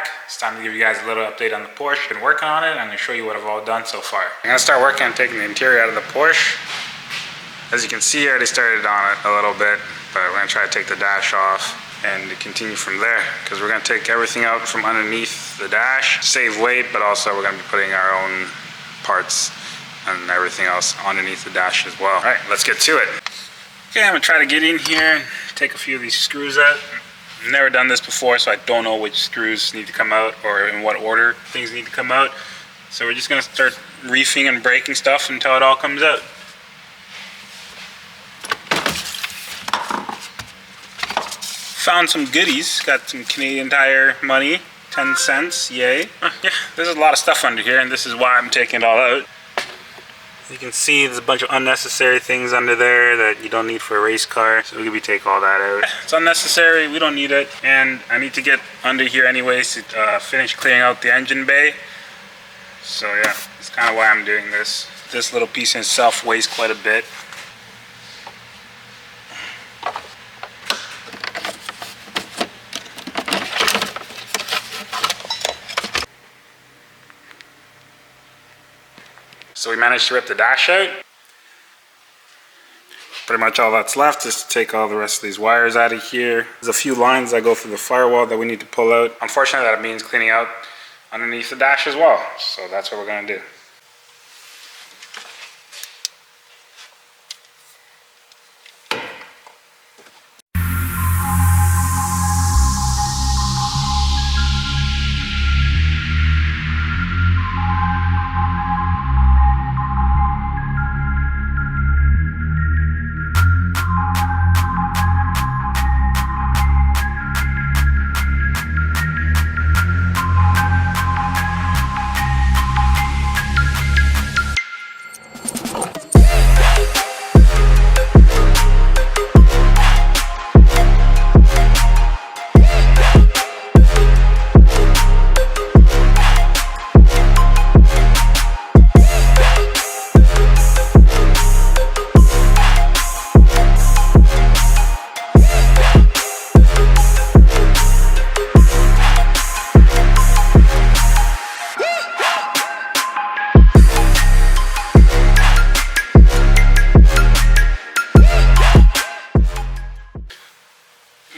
back. It's time to give you guys a little update on the Porsche. Been working on it. I'm going to show you what I've all done so far. I'm going to start working on taking the interior out of the Porsche. As you can see, I already started on it a little bit, but we're going to try to take the dash off and continue from there, because we're going to take everything out from underneath the dash, save weight, but also we're going to be putting our own parts and everything else underneath the dash as well. All right, let's get to it. Okay, I'm going to try to get in here and take a few of these screws out. I've never done this before, so I don't know which screws need to come out or in what order things need to come out. So we're just going to start reefing and breaking stuff until it all comes out. Found some goodies. Got some Canadian Tire money, 10 cents, yay. Yeah, there's a lot of stuff under here, and this is why I'm taking it all out. You can see there's a bunch of unnecessary things under there that you don't need for a race car, so we're gonna take all that out. It's unnecessary, we don't need it, and I need to get under here anyways to finish clearing out the engine bay. So yeah, that's kind of why I'm doing this. This little piece in itself weighs quite a bit. So we managed to rip the dash out. Pretty much all that's left is to take all the rest of these wires out of here. There's a few lines that go through the firewall that we need to pull out. Unfortunately, that means cleaning out underneath the dash as well. So that's what we're gonna do.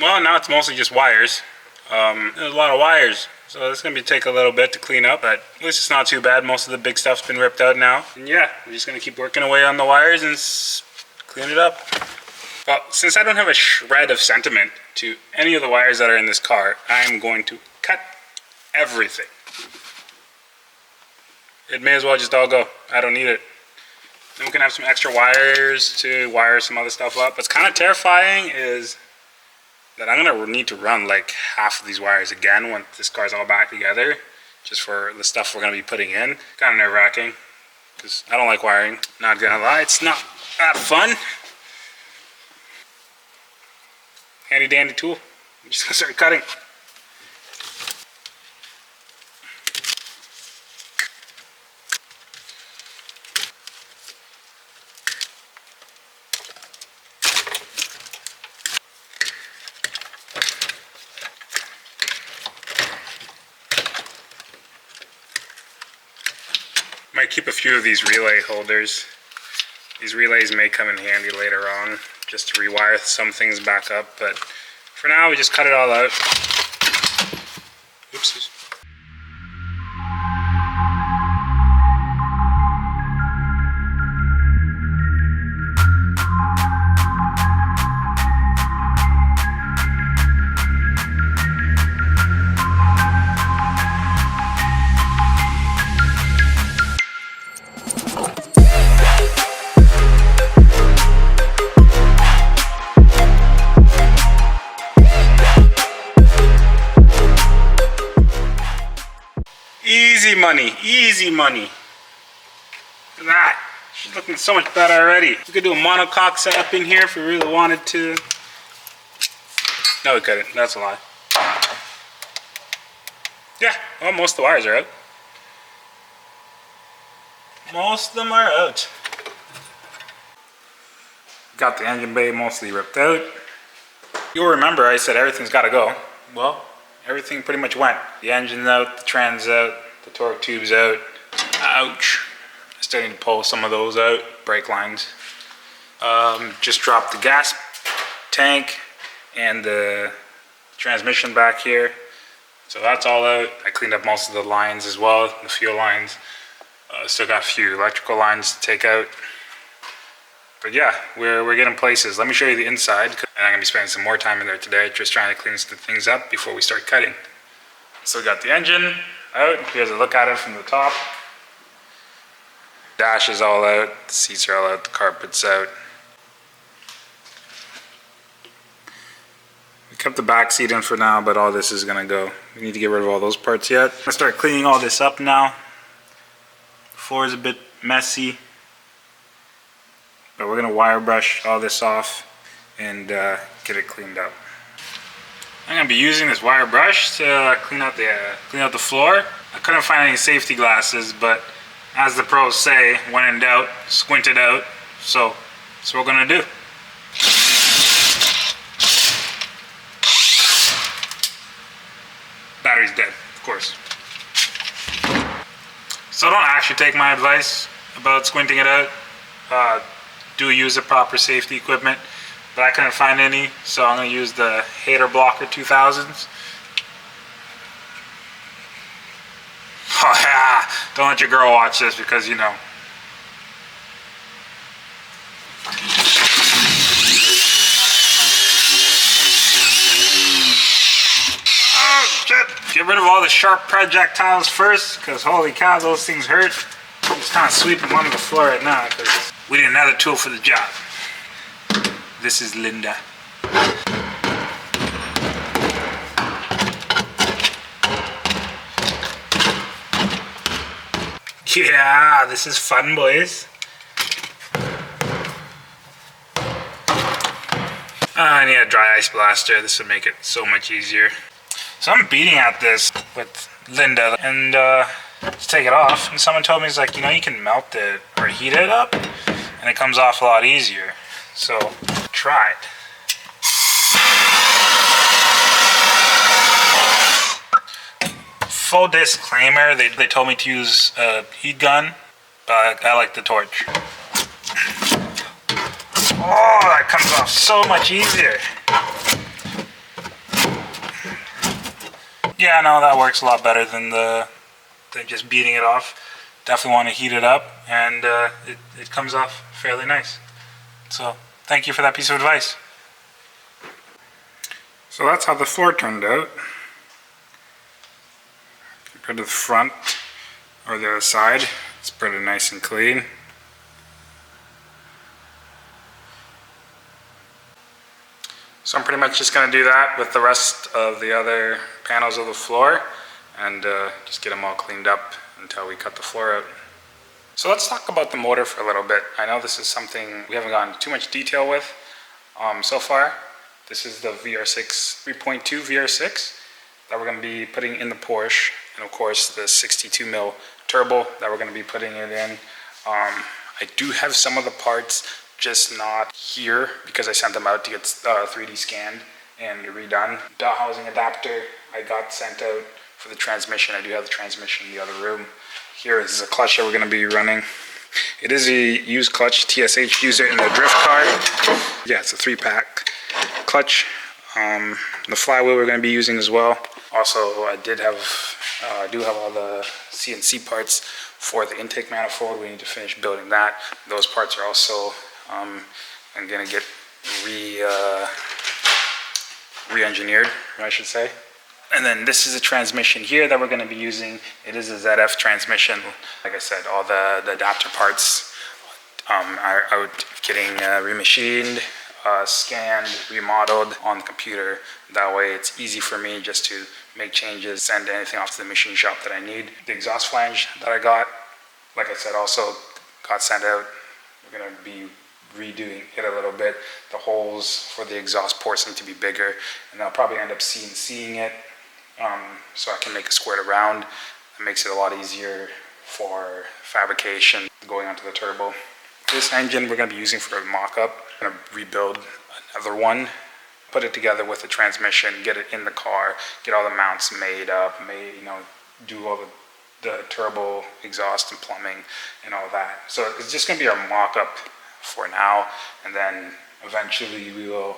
Well, now it's mostly just wires. There's a lot of wires, so it's going to take a little bit to clean up, but at least it's not too bad. Most of the big stuff's been ripped out now. And yeah, we're just going to keep working away on the wires and clean it up. Well, since I don't have a shred of sentiment to any of the wires that are in this car, I'm going to cut everything. It may as well just all go. I don't need it. Then we can have some extra wires to wire some other stuff up. What's kind of terrifying is that I'm gonna need to run like half of these wires again when this car's all back together, just for the stuff we're gonna be putting in. Kind of nerve-wracking, because I don't like wiring. Not gonna lie, it's not that fun. Handy dandy tool. I'm just gonna start cutting. Might keep a few of these relay holders. These relays may come in handy later on, just to rewire some things back up, but for now we just cut it all out. Oopsies. Easy money, easy money. Look at that. She's looking so much better already. We could do a monocoque setup in here if we really wanted to. No, we couldn't. That's a lie. Yeah, well, most of the wires are out. Most of them are out. Got the engine bay mostly ripped out. You'll remember I said everything's got to go. Well, everything pretty much went. The engine's out, the tran's out, the torque tube's out. Ouch. Starting to pull some of those out, brake lines. Just dropped the gas tank and the transmission back here. So that's all out. I cleaned up most of the lines as well, the fuel lines. Still got a few electrical lines to take out. But yeah, we're getting places. Let me show you the inside, and I'm gonna be spending some more time in there today, just trying to clean some things up before we start cutting. So we got the engine out. Here's a look at it from the top. Dash is all out, the seats are all out, the carpet's out. We kept the back seat in for now, but all this is gonna go. We need to get rid of all those parts yet. I'm gonna start cleaning all this up now. The floor is a bit messy, but we're gonna wire brush all this off and get it cleaned up. I'm gonna be using this wire brush to clean out the floor. I couldn't find any safety glasses, but as the pros say, when in doubt, squint it out. So that's what we're gonna do. Battery's dead, of course. So don't actually take my advice about squinting it out. Do use the proper safety equipment, but I couldn't find any, so I'm gonna use the Hater Blocker 2000s. Oh yeah, don't let your girl watch this because you know. Oh shit, get rid of all the sharp projectiles first, because holy cow, those things hurt. I'm just kind of sweeping them onto the floor right now because we need another tool for the job. This is Linda. Yeah, this is fun, boys. I need a dry ice blaster. This would make it so much easier. So I'm beating at this with Linda and to take it off. And someone told me, it's like, you know, you can melt it or heat it up and it comes off a lot easier. So try it. Full disclaimer, they told me to use a heat gun, but I like the torch. Oh, that comes off so much easier. Yeah, no, that works a lot better than just beating it off. Definitely want to heat it up, and it comes off fairly nice. So thank you for that piece of advice. So that's how the floor turned out. Compared to the front or the other side, it's pretty nice and clean. So I'm pretty much just going to do that with the rest of the other panels of the floor and just get them all cleaned up until we cut the floor out. So let's talk about the motor for a little bit. I know this is something we haven't gone into too much detail with so far. This is the Vr6 3.2 Vr6 that we're going to be putting in the Porsche, and of course the 62 mil turbo that we're going to be putting it in. I do have some of the parts, just not here because I sent them out to get 3D scanned and redone. Dot housing adapter I got sent out for the transmission. I do have the transmission in the other room. Here is a clutch that we're going to be running. It is a used clutch, TSH used it in the drift car. Yeah, it's a 3-pack clutch. The flywheel we're going to be using as well. Also, I do have all the CNC parts for the intake manifold. We need to finish building that. Those parts are also I'm going to get re-engineered, I should say. And then this is a transmission here that we're going to be using. It is a ZF transmission. Like I said, all the adapter parts are out getting remachined, scanned, remodeled on the computer. That way it's easy for me just to make changes, send anything off to the machine shop that I need. The exhaust flange that I got, like I said, also got sent out. We're going to be redoing it a little bit. The holes for the exhaust ports need to be bigger, and I'll probably end up CNCing it so I can make it squared around. It makes it a lot easier for fabrication going onto the turbo. This engine we're going to be using for a mock-up. I'm going to rebuild another one put it together with the transmission, get it in the car, get all the mounts made up, do all the turbo exhaust and plumbing and all that. So it's just going to be our mock-up for now, and then eventually we will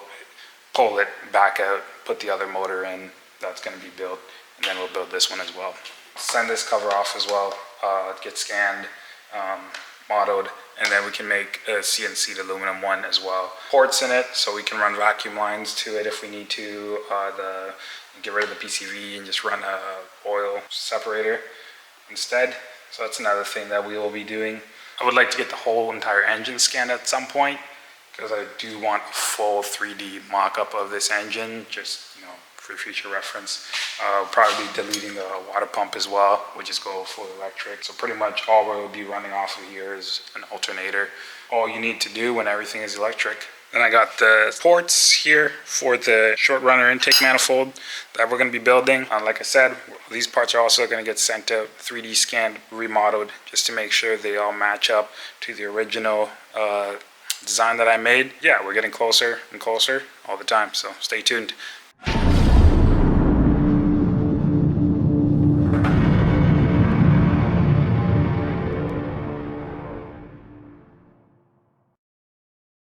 pull it back out, put the other motor in that's going to be built, and then we'll build this one as well. Send this cover off as well, get scanned, modeled, and then we can make a CNC'd aluminum one as well. Ports in it, so we can run vacuum lines to it if we need to, get rid of the PCV and just run a oil separator instead. So that's another thing that we will be doing. I would like to get the whole entire engine scanned at some point, because I do want a full 3D mock-up of this engine, just for future reference. Probably deleting the water pump as well, which is go full electric. So pretty much all we'll be running off of here is an alternator. All you need to do when everything is electric. Then I got the ports here for the short runner intake manifold that we're going to be building. Like I said, these parts are also going to get sent out, 3D scanned, remodeled, just to make sure they all match up to the original design that I made. Yeah, we're getting closer and closer all the time, so stay tuned.